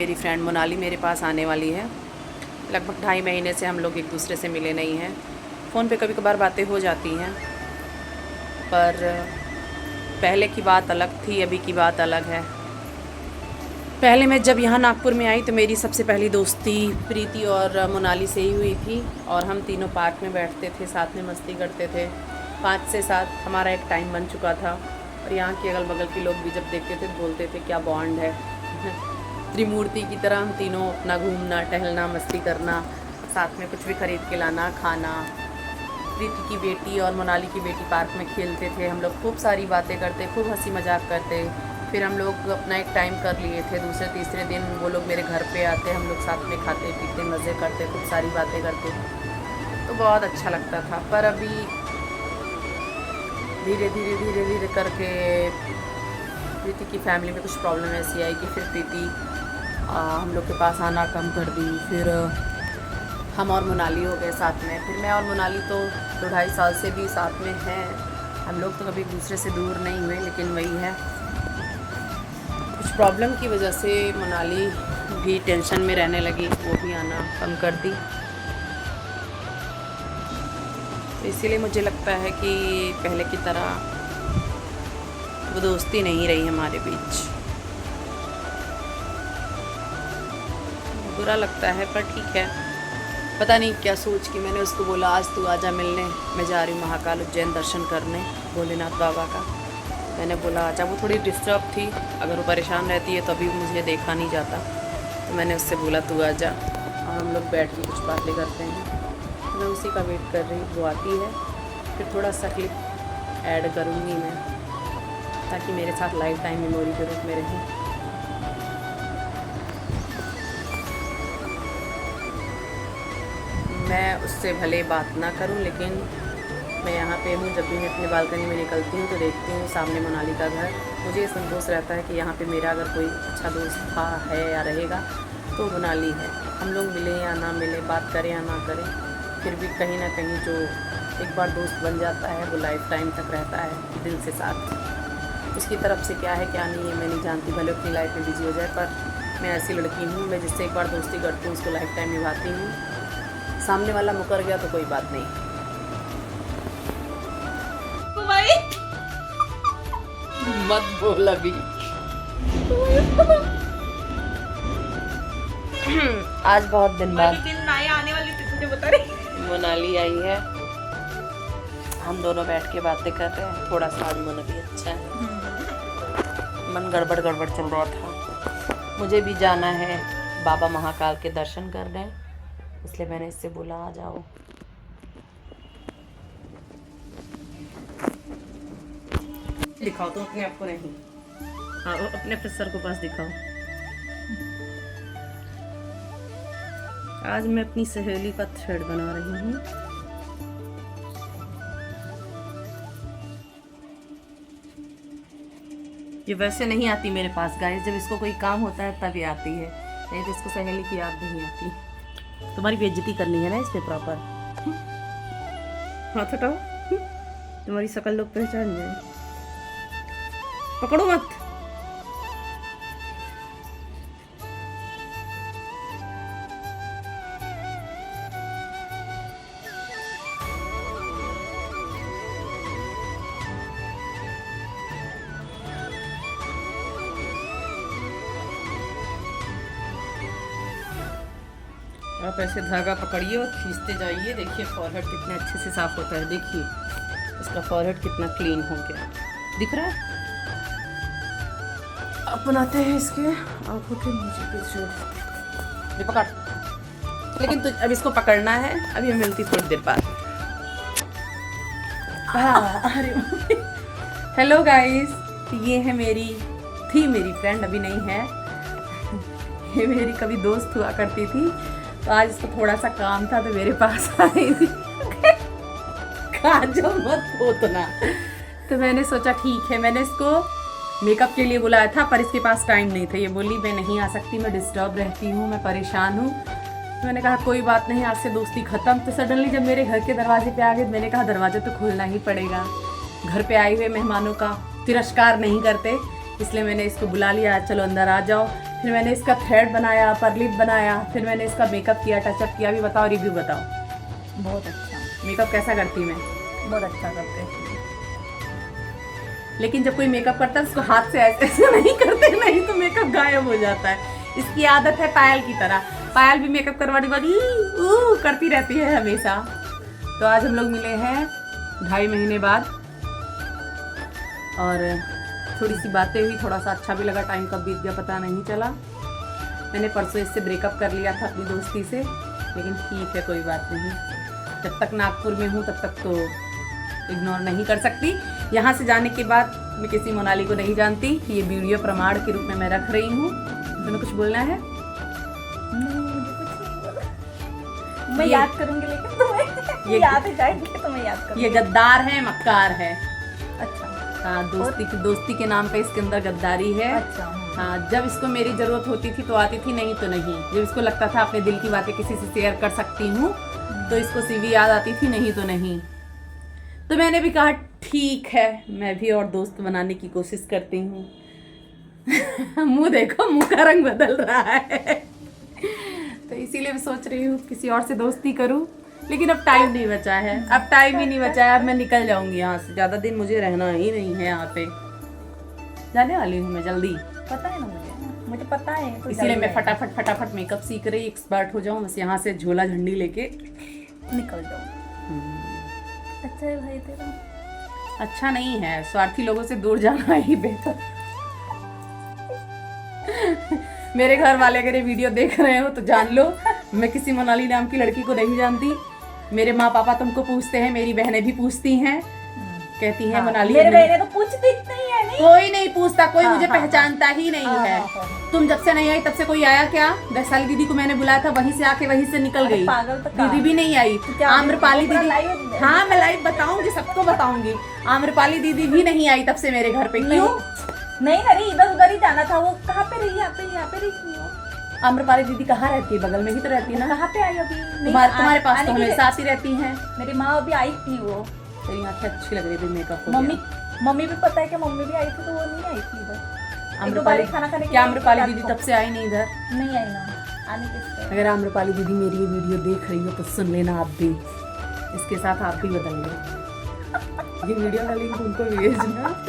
मेरी फ्रेंड मोनाली मेरे पास आने वाली है। लगभग 2.5 महीने से हम लोग एक दूसरे से मिले नहीं हैं। फ़ोन पे कभी कभार बातें हो जाती हैं, पर पहले की बात अलग थी, अभी की बात अलग है। पहले मैं जब यहाँ नागपुर में आई तो मेरी सबसे पहली दोस्ती प्रीति और मोनाली से ही हुई थी, और हम तीनों पार्क में बैठते थे, साथ में मस्ती करते थे। 5 से 7 हमारा एक टाइम बन चुका था, और यहाँ के अगल बगल के लोग भी जब देखते थे तो बोलते थे क्या बॉन्ड है। त्रिमूर्ति की तरह हम तीनों अपना घूमना, टहलना, मस्ती करना, साथ में कुछ भी खरीद के लाना, खाना। प्रीति की बेटी और मोनाली की बेटी पार्क में खेलते थे, हम लोग खूब सारी बातें करते, खूब हंसी मजाक करते। फिर हम लोग अपना एक टाइम कर लिए थे, दूसरे तीसरे दिन वो लोग मेरे घर पे आते, हम लोग साथ में खाते पीते मज़े करते, खूब सारी बातें करते, तो बहुत अच्छा लगता था। पर अभी धीरे धीरे करके प्रीति की फैमिली में कुछ प्रॉब्लम ऐसी आई कि फिर प्रीति हम लोग के पास आना कम कर दी। फिर हम और मोनाली हो गए साथ में। फिर मैं और मोनाली तो 2-2.5 साल से भी साथ में हैं। हम लोग तो कभी एक दूसरे से दूर नहीं हुए, लेकिन वही है, कुछ प्रॉब्लम की वजह से मोनाली भी टेंशन में रहने लगी, वो भी आना कम कर दी। तो इसीलिए मुझे लगता है कि पहले की तरह वो दोस्ती नहीं रही हमारे बीच। बुरा लगता है, पर ठीक है। पता नहीं क्या सोच के मैंने उसको बोला आज तू आजा मिलने, मैं जा रही हूँ महाकाल उज्जैन दर्शन करने भोलेनाथ बाबा का। मैंने बोला आजा। वो थोड़ी डिस्टर्ब थी, अगर वो परेशान रहती है तो अभी मुझे देखा नहीं जाता, तो मैंने उससे बोला तू आजा, और हम लोग बैठ के कुछ बातें करते हैं। मैं उसी का वेट कर रही हूँ, वो आती है फिर थोड़ा सा क्लिप ऐड करूँगी मैं, ताकि मेरे साथ लाइफ टाइम मेमोरी के रूप में रहे। मैं उससे भले बात ना करूं, लेकिन मैं यहाँ पे हूँ। जब भी मैं अपने बालकनी में निकलती हूँ तो देखती हूँ सामने मोनाली का घर। मुझे ये संतोष रहता है कि यहाँ पे मेरा अगर कोई अच्छा दोस्त था, है या रहेगा तो मोनाली है। हम लोग मिले या ना मिले, बात करें या ना करें, फिर भी कहीं ना कहीं जो एक बार दोस्त बन जाता है वो लाइफ टाइम तक रहता है दिल से साथ। उसकी तरफ से क्या है क्या नहीं है मैं नहीं जानती, भले अपनी लाइफ में बिजी हो जाए, पर मैं ऐसी लड़की हूँ, मैं जिससे एक बार दोस्ती करती हूँ उसको लाइफ टाइम निभाती हूँ। सामने वाला मुकर गया तो कोई बात नहीं। मत बोल अभी। आज बहुत दिन बाद आने वाली थी, तुझे बता रही मोनाली आई है। हम दोनों बैठ के बातें कर रहे हैं। थोड़ा सा आज मन भी अच्छा है, मन गड़बड़ चल रहा था। मुझे भी जाना है बाबा महाकाल के दर्शन करने, इसलिए मैंने इससे बोला आ जाओ। दिखाओ तो अपने आप को नहीं, हाँ अपने प्रोफेसर को पास दिखाओ। आज मैं अपनी सहेली का थ्रेड बना रही हूँ। ये वैसे नहीं आती मेरे पास गाइस, जब इसको कोई काम होता है तभी आती है, नहीं तो इसको सहेली की याद नहीं आती। तुम्हारी बेइज्जती करनी है ना इस पे प्रॉपर। हाथ हटाओ, तुम्हारी शकल लोग पहचान जाए। पकड़ो मत। आप ऐसे धागा पकड़िए और खींचते जाइए। देखिए फॉरहेड कितने अच्छे से साफ होता है। देखिए इसका फॉरहेड कितना क्लीन हो गया, दिख रहा है। अब बनाते हैं इसके आंखों के नीचे के शेड। ये पकड़, लेकिन तुझ अब इसको पकड़ना है। अभी मैं मिलती थोड़ी देर बाद। अरे हेलो गाइस, ये है मेरी फ्रेंड, अभी नहीं है। ये मेरी कभी दोस्त हुआ करती थी, तो आज इसको थोड़ा सा काम था तो मेरे पास आई थी। काजो मत पोतना, तो मैंने सोचा ठीक है। मैंने इसको मेकअप के लिए बुलाया था, पर इसके पास टाइम नहीं था। ये बोली मैं नहीं आ सकती, मैं डिस्टर्ब रहती हूँ, मैं परेशान हूँ। तो मैंने कहा कोई बात नहीं, आज से दोस्ती ख़त्म। तो सडनली जब मेरे घर के दरवाजे पे आ गए, मैंने कहा दरवाज़ा तो खोलना ही पड़ेगा। घर पे आए हुए मेहमानों का तिरस्कार नहीं करते, इसलिए मैंने इसको बुला लिया। चलो अंदर आ जाओ, फिर मैंने इसका थ्रेड बनाया, अपर लिप बनाया, फिर मैंने इसका मेकअप किया, टचअप किया। अभी बताओ, रिव्यू बताओ, बहुत अच्छा, मेकअप कैसा करती मैं? बहुत अच्छा करते हैं। लेकिन जब कोई मेकअप करता है उसको हाथ से ऐसे ऐसे नहीं करते, नहीं तो मेकअप गायब हो जाता है। इसकी आदत है पायल की तरह, पायल भी मेकअप करवाने वाली करती रहती है हमेशा। तो आज हम लोग मिले हैं 2.5 महीने बाद और थोड़ी सी बातें हुई, थोड़ा सा अच्छा भी लगा, टाइम कब बीत गया पता नहीं चला। मैंने परसों इससे ब्रेकअप कर लिया था अपनी दोस्ती से, लेकिन ठीक है कोई बात नहीं, जब तक नागपुर में हूँ तब तक तो इग्नोर नहीं कर सकती। यहाँ से जाने के बाद मैं किसी मोनाली को नहीं जानती, ये वीडियो प्रमाण के रूप में मैं रख रही हूँ। तुम्हें कुछ बोलना है? नहीं, मुझे कुछ नहीं बोला। मैं ये- याद करूंगी, लेकिन तुम्हें याद है जाएंगे तो मैं याद करूंगी। ये गद्दार है, मक्कार है। अच्छा हाँ, दोस्ती के नाम पे इसके अंदर गद्दारी है। अच्छा। हाँ, जब इसको मेरी जरूरत होती थी तो आती थी, नहीं तो नहीं। जब इसको लगता था अपने दिल की बातें किसी से शेयर कर सकती हूँ तो इसको सीवी याद आती थी, नहीं तो नहीं। तो मैंने भी कहा ठीक है, मैं भी और दोस्त बनाने की कोशिश करती हूँ। मुंह देखो, मुंह का रंग बदल रहा है। तो इसीलिए मैं सोच रही हूँ किसी और से दोस्ती करूँ, लेकिन अब टाइम नहीं बचा है, अब टाइम ही नहीं बचा है। अब मैं निकल जाऊंगी यहाँ से, ज़्यादा दिन मुझे रहना ही नहीं है यहाँ पे, जाने वाली हूँ मैं जल्दी। पता है ना मुझे पता है, तो इसीलिए जल्दी मैं फटाफट मेकअप सीख रही, एक्सपर्ट हो जाऊँ, बस यहाँ से झोला झंडी लेके निकल जाओ। अच्छा है भाई तेरा। अच्छा नहीं है, स्वार्थी लोगों से दूर जाना ही बेहतर। मेरे घर वाले अगर ये वीडियो देख रहे हो तो जान लो, मैं किसी मोनाली नाम की लड़की को नहीं जानती। मेरे माँ पापा तुमको पूछते हैं, मेरी बहनें भी पूछती हैं, कहती हैं मोनाली मेरे नहीं- बहने तो पूछती नहीं है। नहीं कोई नहीं पूछता, कोई हाँ, मुझे हाँ, पहचानता ही नहीं है। तुम जब से नहीं आई तब से कोई आया क्या? वैशाली दीदी को मैंने बुलाया था, वहीं से आके वहीं से निकल गई। पागल तो दीदी भी नहीं आई। क्या आम्रपाली पूरा दीदी, live है? हाँ मैं लाइव बताऊंगी, सबको बताऊंगी। आम्रपाली दीदी भी नहीं आई तब से मेरे घर पे। क्यों? नहीं अरे इधर उधर ही जाना था। वो कहाँ पे रही? यहाँ पे रही थी। आम्रपाली दीदी कहाँ रहती है? बगल में ही तो रहती है ना। कहाँ पे आई अभी? नहीं, तुम्हारे पास आने तो की- हमेशा आती रहती हैं। मेरी माँ अभी आई थी। वो तेरी आंखें अच्छी लग रही थी, मेकअप हो मम्मी गया। मम्मी भी पता है कि मम्मी भी आई थी, तो वो नहीं आई थी इधर। एक दो आम्रपाली बारी खाना खाने के क्या लिए आम्रपाली रात दीदी को। तब से आई नहीं इधर? नहीं आई ना, आने किससे? अगर आम्रपाली दीदी मेरी ये वीडियो देख रही हो तो सुन लेना आप भी, इसके साथ आप भी बदल लो। ये वीडियो का लिंक उनको भेजना।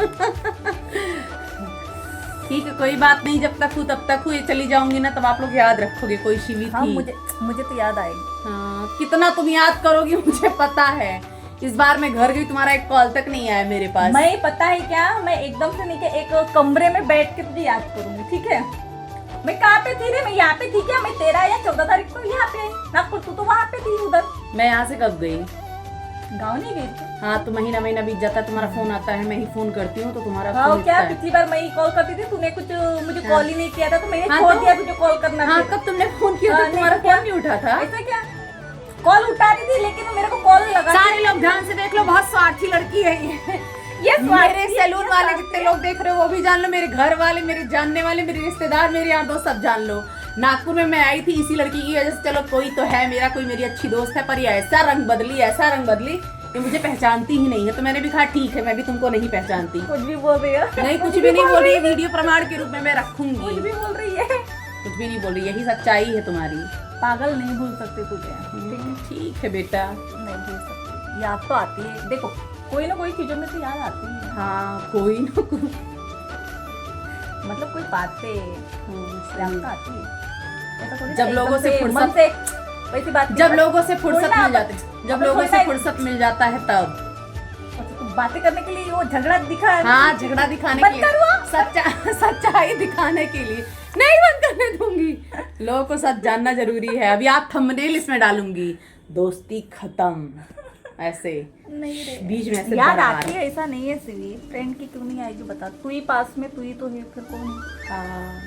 ठीक है, कोई बात नहीं, जब तक हूँ तब तक हूँ। ये चली जाऊंगी ना तब आप लोग याद रखोगे कोई शिवी हाँ थी। मुझे तो याद आएगी। हाँ, कितना तुम याद करोगी मुझे पता है। इस बार मैं घर गई, तुम्हारा एक कॉल तक नहीं आया मेरे पास। मैं पता है क्या, मैं एकदम से नीचे एक कमरे में बैठ के तुझे याद करूंगी, ठीक है? मैं कहाँ पे थी रे? मैं यहाँ पे थी क्या? मैं 13 या 14 तारीख को यहाँ पे नागपुर, तू तो वहाँ पे थी उधर। मैं यहाँ से कब गई? गाँव नहीं गई थी? हाँ, तो महीना बीत जाता है, तुम्हारा फोन आता है, मैं ही फोन करती हूँ तो तुम्हारा हाँ फोन क्या, उठता है। पिछली बार मैं ही कॉल करती थी, तूने कुछ मुझे हाँ। कॉल ही नहीं किया था, तो मैंने हाँ, छोड़ तो- दिया तुझे कॉल करना। हाँ, फिर। कब तुमने फोन किया था? हाँ, तुम्हारा नहीं, फोन नहीं उठा था। ऐसा क्या? कॉल उठा रही थी, लेकिन मेरे को कॉल लगा। सारे लोग ध्यान से देख लो, बहुत स्वार्थी लड़की है ये। मेरे सैलून वाले जितने लोग देख रहे हो वो भी जान लो, मेरे घर वाले, मेरे जानने वाले, मेरे रिश्तेदार, मेरे यार दोस्त सब जान लो। नागपुर में मैं आई थी इसी लड़की की वजह से। चलो कोई तो है मेरा, कोई मेरी अच्छी दोस्त है, पर ये ऐसा रंग बदली ये मुझे पहचानती ही नहीं है। तो मैंने भी कहा ठीक है, मैं भी तुमको नहीं पहचानती। कुछ भी बोल रही है। नहीं, कुछ भी नहीं बोल रही है, वीडियो प्रमाण के रूप में मैं रखूंगी। कुछ भी बोल रही है। कुछ भी नहीं बोल रही, यही सच्चाई है तुम्हारी। पागल नहीं भूल सकते तुझे। ठीक है बेटा। नहीं भूल सकती, याद तो आती है। देखो कोई ना कोई चीजों में तो याद आती है। हाँ, कोई ना कोई। मतलब कोई बातें याद तो आती है। ऐसा थोड़ी जब ना लोगों एकदम से फुर्सत- मन से वैसी बात जब लोगों से फुर्सत थोड़ी ना मिल जाती जब लोगों से फुर्सत मिल जाता है तब। अच्छा, तो बातें करने के लिए वो झगड़ा दिखा। हाँ, झगड़ा दिखाने बंद के लिए, करो। सच्चाई दिखाने के लिए नहीं बंद करने दूंगी। लोगों को सच जानना जरूरी है। अभी आप थंबनेल इसमें डालूंगी, दोस्ती खत्म, ऐसे नहीं रे, बीच में ऐसे याद दरार। आती है, ऐसा नहीं है सिवी। फ्रेंड की क्यों नहीं आएगी बता? तू ही पास में, तू ही तो है, फिर कौन है? हाँ,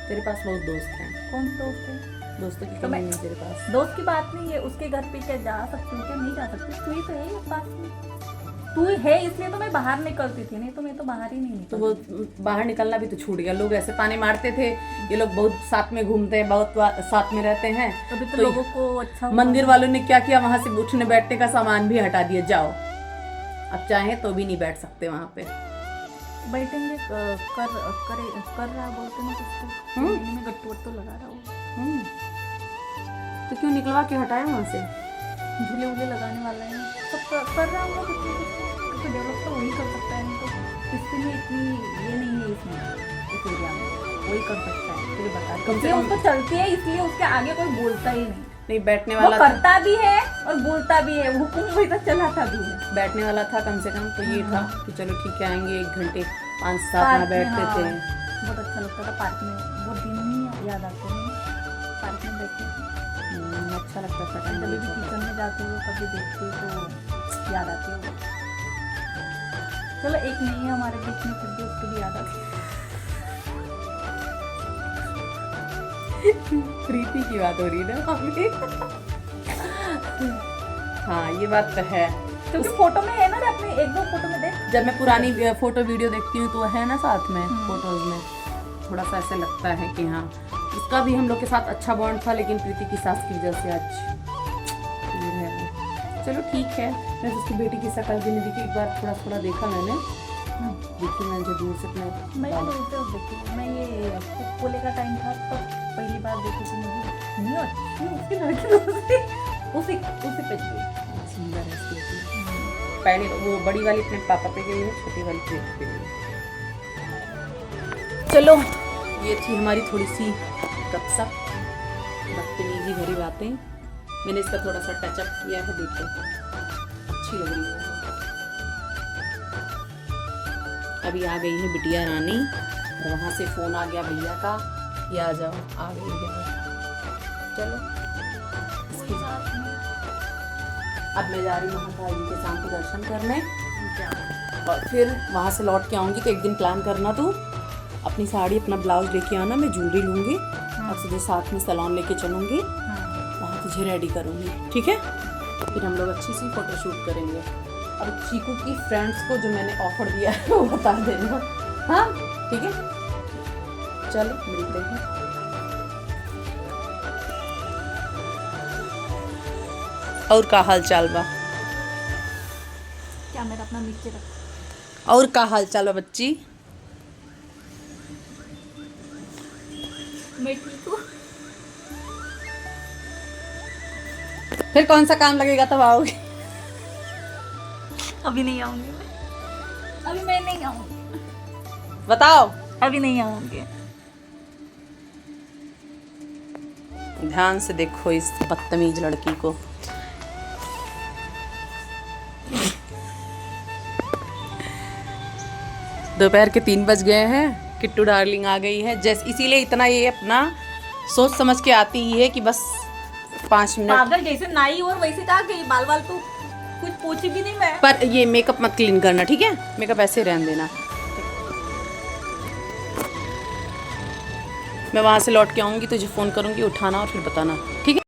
तेरे पास बहुत दोस्त हैं। कौन दोस्त है? दोस्तों की तो कमी मैं- नहीं तेरे पास। दोस्त की बात नहीं है, उसके घर पे क्या जा सकती हूँ क्या? नहीं जा सकती। तू ही तो है पास में, तू है, इसलिए तो मैं बाहर निकलती थी, नहीं तो मैं तो बाहर ही नहीं तो निकलती। वो बाहर निकलना भी तो छूट गया। लोग ऐसे ताने मारते थे, ये लोग बहुत साथ में घूमते हैं, बहुत साथ में रहते हैं। अभी तो तो लोगों को अच्छा हुआ। मंदिर वालों ने क्या किया, वहां से उठने बैठने का सामान भी हटा दिया। जाओ, अब चाहे तो भी नहीं बैठ सकते वहां पे। बैठेंगे कर रहा बोलते ना कुछ तो महीने में गट्टू वट्टू लगा रहा हो। तो क्यों निकलवा के हटाए वहाँ से? झूले वूले लगाने वाला है सब कर रहा होगा कुछ क्योंकि डेवलप तो वही कर सकता है। तो इसके लिए इतनी ये नहीं है इसमें इस एरिया में, वही कर सकता है। फिर बता कम से कम उसको चलती है इसलिए उसके आगे कोई बोलता ही नहीं। बैठने वो वाला करता भी है और बोलता भी है, हुक्म वही तक चलाता भी है। बैठने वाला था कम से कम, तो ये था कि चलो ठीक है आएंगे 1 घंटे 5-7 में बैठते थे। बहुत अच्छा लगता था पार्क में, वो दिन ही याद आते हैं पार्क में बैठने। अच्छा लगता था। कभी भी किचन में जाते हो कभी देखते हो तो याद आती हो। चलो एक नहीं है हमारे बीच में, फिर भी उसको भी याद आती है। प्रीति की बात हो रही है ना। हाँ ये बात तो है, क्योंकि फोटो में है ना, अपने 1-2 फोटो में देख। जब मैं पुरानी फोटो वीडियो देखती हूँ तो है ना साथ में फोटोज में, थोड़ा सा ऐसे लगता है कि हाँ उसका भी हम लोग के साथ अच्छा बॉन्ड था, लेकिन प्रीति की सास की वजह से आज दूर है। चलो ठीक है। मैं उसकी बेटी की शक्ल भी नहीं दिखी, एक बार थोड़ा थोड़ा देखा मैंने, देखी मैं जो दूर से अपने मैं देखी, मैं ये कोले का टाइम था तो पहली बार देखी थी। मुझे नहीं अच्छी उसकी लड़की उसी पे गई, सुंदर है उसकी बेटी। पहले वो बड़ी वाली अपने पापा पे गई है, छोटी वाली प्रीति पे गई। चलो ये थी हमारी थोड़ी सी गपशप, बदतमीजी भरी बातें। मैंने इसका थोड़ा सा टचअप किया है, देखो अच्छी लग रही है। अभी आ गई है बिटिया रानी और वहाँ से फ़ोन आ गया भैया का कि आ जाओ, आ गई है। चलो अब मैं जा रही हूँ महाकाल जी के शाम के दर्शन करने, और फिर वहाँ से लौट के आऊँगी। तो एक दिन प्लान करना, तू अपनी साड़ी अपना ब्लाउज लेके आना, मैं ज्वेलरी लूँगी और तुझे साथ में सैलून लेके चलूँगी, वहाँ तुझे रेडी करूँगी, ठीक है? फिर हम लोग अच्छी सी फोटोशूट करेंगे। और चीकू की फ्रेंड्स को जो मैंने ऑफर दिया है वो बता देना, हाँ ठीक है? चलो मिलते हैं। और का हाल चाल बा? क्या मेरा अपना नीचे रख। और का हाल चाल बा बच्ची? मैं ठीक हूँ। फिर कौन सा काम लगेगा तब आओगे? अभी नहीं आऊंगी मैं, अभी मैं नहीं आऊंगी। बताओ। अभी नहीं आऊंगी। ध्यान से देखो इस बदतमीज लड़की को। दोपहर के 3 बज गए हैं, किट्टू डार्लिंग आ गई है। जैसे इसीलिए इतना ये अपना सोच समझ के आती ही है कि बस 5 मिनट। पागल जैसे नाई और वैसे कहा गई, बाल बाल तो कुछ पूछी भी नहीं मैं। पर ये मेकअप मत क्लीन करना, ठीक है? मेकअप ऐसे रहने देना। मैं वहाँ से लौट के आऊँगी, तुझे फ़ोन करूँगी, उठाना और फिर बताना, ठीक है?